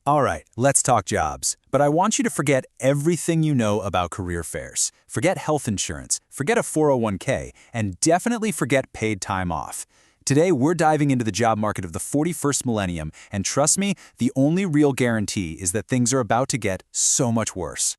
All right, let's talk jobs. But I want you to forget everything you know about career fairs. Forget health insurance, forget a 401k, and definitely forget paid time off. Today, we're diving into the job market of the 41st millennium, and trust me, the only real guarantee is that things are about to get so much worse.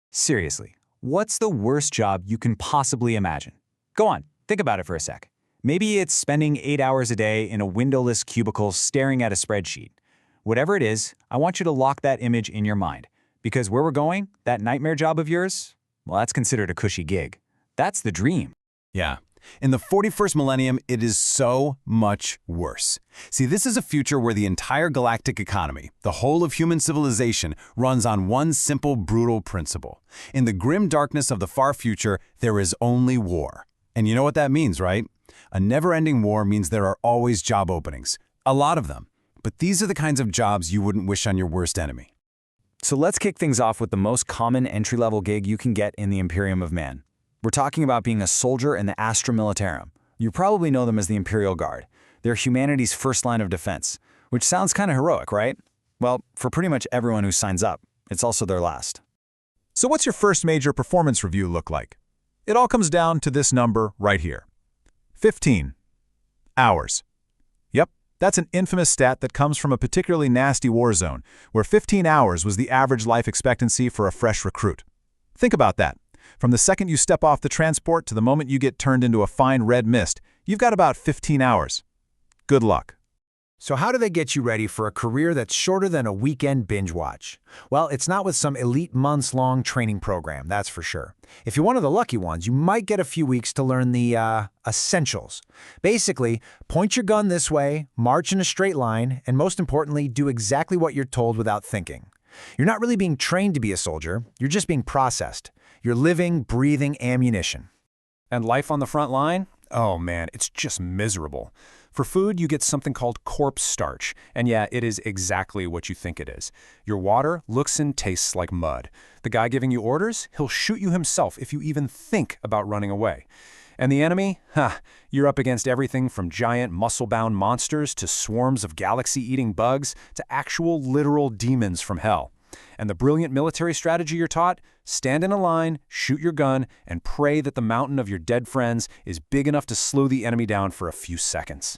Seriously, what's the worst job you can possibly imagine? Go on, think about it for a sec. Maybe it's spending 8 hours a day in a windowless cubicle staring at a spreadsheet. Whatever it is, I want you to lock that image in your mind. Because where we're going, that nightmare job of yours, well, that's considered a cushy gig. That's the dream. Yeah. In the 41st millennium, it is so much worse. See, this is a future where the entire galactic economy, the whole of human civilization, runs on one simple, brutal principle. In the grim darkness of the far future, there is only war. And you know what that means, right? A never-ending war means there are always job openings. A lot of them. But these are the kinds of jobs you wouldn't wish on your worst enemy. So let's kick things off with the most common entry-level gig you can get in the Imperium of Man. We're talking about being a soldier in the Astra Militarum. You probably know them as the Imperial Guard. They're humanity's first line of defense, which sounds kind of heroic, right? Well, for pretty much everyone who signs up, it's also their last. So what's your first major performance review look like? It all comes down to this number right here. 15 hours. Yep, that's an infamous stat that comes from a particularly nasty war zone, where 15 hours was the average life expectancy for a fresh recruit. Think about that. From the second you step off the transport to the moment you get turned into a fine red mist, you've got about 15 hours. Good luck. So how do they get you ready for a career that's shorter than a weekend binge watch? Well, it's not with some elite months-long training program, that's for sure. If you're one of the lucky ones, you might get a few weeks to learn the essentials. Basically, point your gun this way, march in a straight line, and most importantly, do exactly what you're told without thinking. You're not really being trained to be a soldier, you're just being processed. You're living, breathing ammunition. And life on the front line? Oh man, it's just miserable. For food, you get something called corpse starch, and yeah, it is exactly what you think it is. Your water looks and tastes like mud. The guy giving you orders, he'll shoot you himself if you even think about running away. And the enemy? You're up against everything from giant muscle-bound monsters to swarms of galaxy-eating bugs to actual literal demons from hell. And the brilliant military strategy you're taught? Stand in a line, shoot your gun, and pray that the mountain of your dead friends is big enough to slow the enemy down for a few seconds.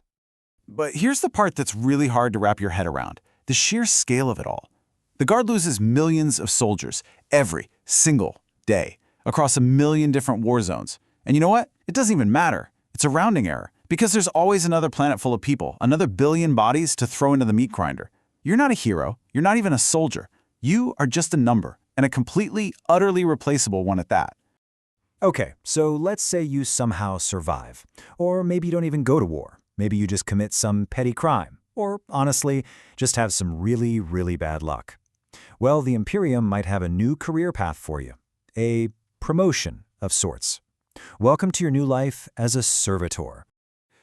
But here's the part that's really hard to wrap your head around, the sheer scale of it all. The Guard loses millions of soldiers every single day across a million different war zones. And you know what? It doesn't even matter. It's a rounding error because there's always another planet full of people, another billion bodies to throw into the meat grinder. You're not a hero. You're not even a soldier. You are just a number, and a completely, utterly replaceable one at that. Okay, so let's say you somehow survive. Or maybe you don't even go to war. Maybe you just commit some petty crime. Or, honestly, just have some really, really bad luck. Well, the Imperium might have a new career path for you. A promotion of sorts. Welcome to your new life as a servitor.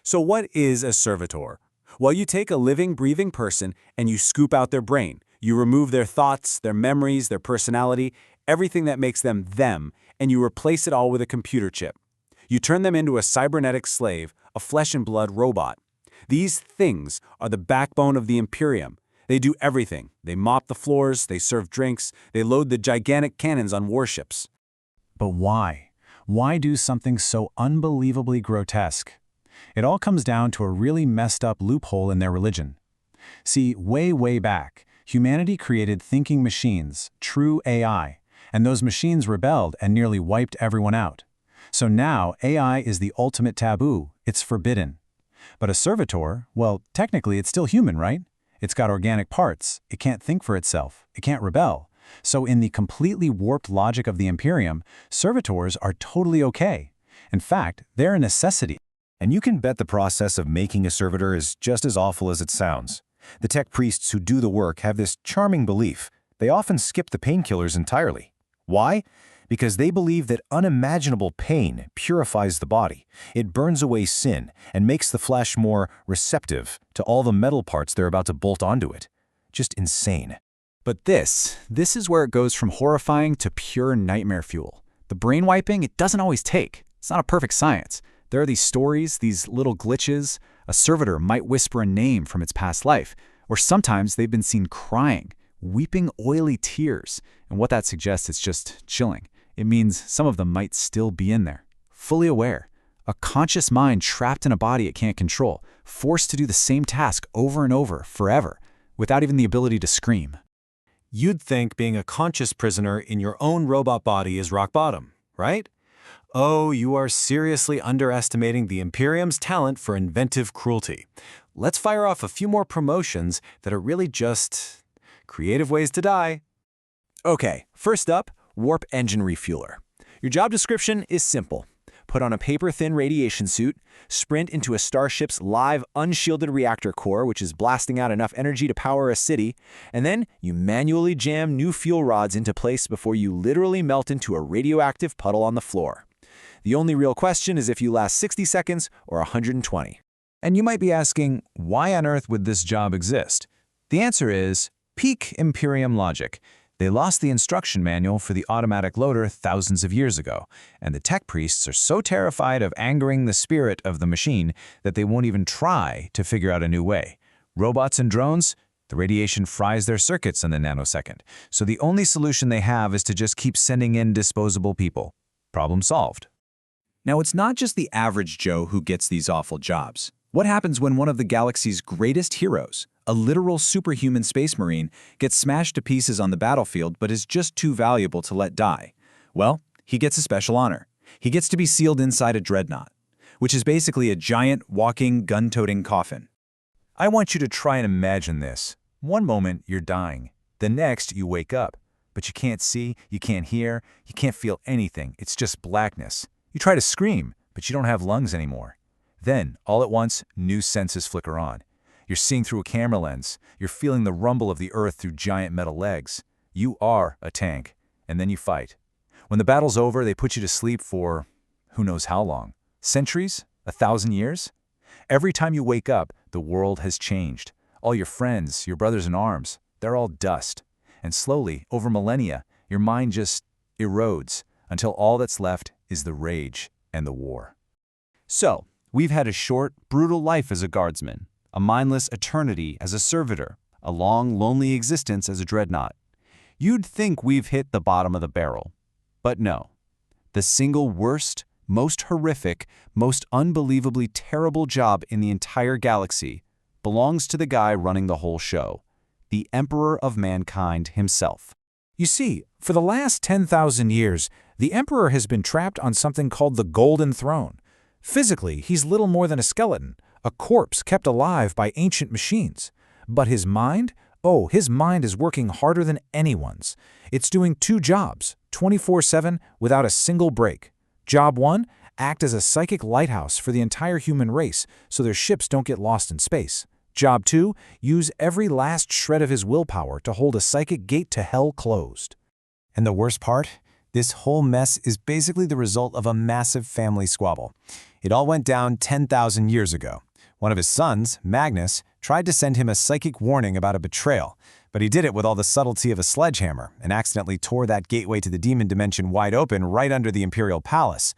So what is a servitor? Well, you take a living, breathing person and you scoop out their brain. You remove their thoughts, their memories, their personality, everything that makes them them, and you replace it all with a computer chip. You turn them into a cybernetic slave, a flesh and blood robot. These things are the backbone of the Imperium. They do everything. They mop the floors, they serve drinks, they load the gigantic cannons on warships. But why? Why do something so unbelievably grotesque? It all comes down to a really messed up loophole in their religion. See, way back, humanity created thinking machines, true AI, and those machines rebelled and nearly wiped everyone out. So now AI is the ultimate taboo, it's forbidden. But a servitor, well, technically it's still human, right? It's got organic parts, it can't think for itself, it can't rebel. So in the completely warped logic of the Imperium, servitors are totally okay. In fact, they're a necessity. And you can bet the process of making a servitor is just as awful as it sounds. The tech priests who do the work have this charming belief. They often skip the painkillers entirely. Why? Because they believe that unimaginable pain purifies the body. It burns away sin and makes the flesh more receptive to all the metal parts they're about to bolt onto it. Just insane. But this is where it goes from horrifying to pure nightmare fuel. The brain wiping, it doesn't always take. It's not a perfect science. There are these stories, these little glitches. A servitor might whisper a name from its past life, or sometimes they've been seen crying, weeping oily tears. And what that suggests is just chilling. It means some of them might still be in there, fully aware. A conscious mind trapped in a body it can't control, forced to do the same task over and over, forever, without even the ability to scream. You'd think being a conscious prisoner in your own robot body is rock bottom, right? Oh, you are seriously underestimating the Imperium's talent for inventive cruelty. Let's fire off a few more promotions that are really just creative ways to die. Okay, first up, Warp Engine Refueler. Your job description is simple. Put on a paper-thin radiation suit, sprint into a starship's live, unshielded reactor core, which is blasting out enough energy to power a city, and then you manually jam new fuel rods into place before you literally melt into a radioactive puddle on the floor. The only real question is if you last 60 seconds or 120. And you might be asking, why on earth would this job exist? The answer is peak Imperium logic. They lost the instruction manual for the automatic loader thousands of years ago, and the tech priests are so terrified of angering the spirit of the machine that they won't even try to figure out a new way. Robots and drones, the radiation fries their circuits in the nanosecond, so the only solution they have is to just keep sending in disposable people. Problem solved. Now, it's not just the average Joe who gets these awful jobs. What happens when one of the galaxy's greatest heroes, a literal superhuman space marine, gets smashed to pieces on the battlefield but is just too valuable to let die? Well, he gets a special honor. He gets to be sealed inside a dreadnought, which is basically a giant, walking, gun-toting coffin. I want you to try and imagine this. One moment, you're dying. The next, you wake up. But you can't see, you can't hear, you can't feel anything. It's just blackness. You try to scream, but you don't have lungs anymore. Then, all at once, new senses flicker on. You're seeing through a camera lens. You're feeling the rumble of the earth through giant metal legs. You are a tank, and then you fight. When the battle's over, they put you to sleep for who knows how long. Centuries? 1,000 years? Every time you wake up, the world has changed. All your friends, your brothers in arms, they're all dust. And slowly, over millennia, your mind just erodes until all that's left is the rage and the war. So, we've had a short, brutal life as a guardsman, a mindless eternity as a servitor, a long, lonely existence as a dreadnought. You'd think we've hit the bottom of the barrel. But no. The single worst, most horrific, most unbelievably terrible job in the entire galaxy belongs to the guy running the whole show, the Emperor of Mankind himself. You see, for the last 10,000 years, the Emperor has been trapped on something called the Golden Throne. Physically, he's little more than a skeleton, a corpse kept alive by ancient machines. But his mind? Oh, his mind is working harder than anyone's. It's doing two jobs, 24/7, without a single break. Job 1, act as a psychic lighthouse for the entire human race so their ships don't get lost in space. Job 2, use every last shred of his willpower to hold a psychic gate to hell closed. And the worst part? This whole mess is basically the result of a massive family squabble. It all went down 10,000 years ago. One of his sons, Magnus, tried to send him a psychic warning about a betrayal, but he did it with all the subtlety of a sledgehammer and accidentally tore that gateway to the demon dimension wide open right under the Imperial Palace.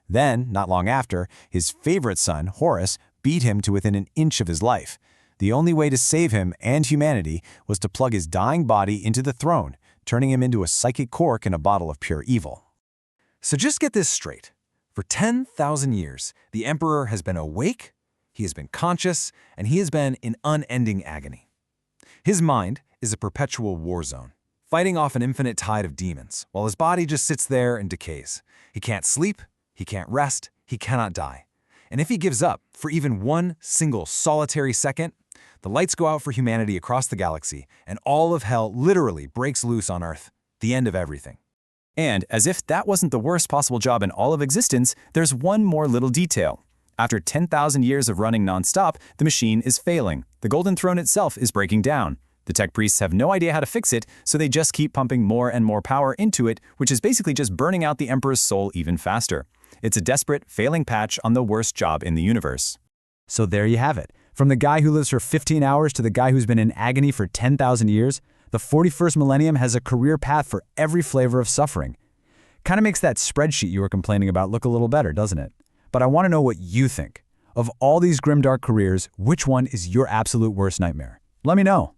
Then, not long after, his favorite son, Horus, beat him to within an inch of his life. The only way to save him and humanity was to plug his dying body into the throne, turning him into a psychic cork in a bottle of pure evil. So just get this straight. For 10,000 years, the Emperor has been awake, he has been conscious, and he has been in unending agony. His mind is a perpetual war zone, fighting off an infinite tide of demons, while his body just sits there and decays. He can't sleep, he can't rest, he cannot die. And if he gives up for even one single solitary second, the lights go out for humanity across the galaxy, and all of hell literally breaks loose on Earth, the end of everything. And as if that wasn't the worst possible job in all of existence, there's one more little detail. After 10,000 years of running nonstop, the machine is failing. The Golden Throne itself is breaking down. The tech priests have no idea how to fix it, so they just keep pumping more and more power into it, which is basically just burning out the Emperor's soul even faster. It's a desperate, failing patch on the worst job in the universe. So there you have it. From the guy who lives for 15 hours to the guy who's been in agony for 10,000 years, the 41st millennium has a career path for every flavor of suffering. Kind of makes that spreadsheet you were complaining about look a little better, doesn't it? But I want to know what you think. Of all these grimdark careers, which one is your absolute worst nightmare? Let me know.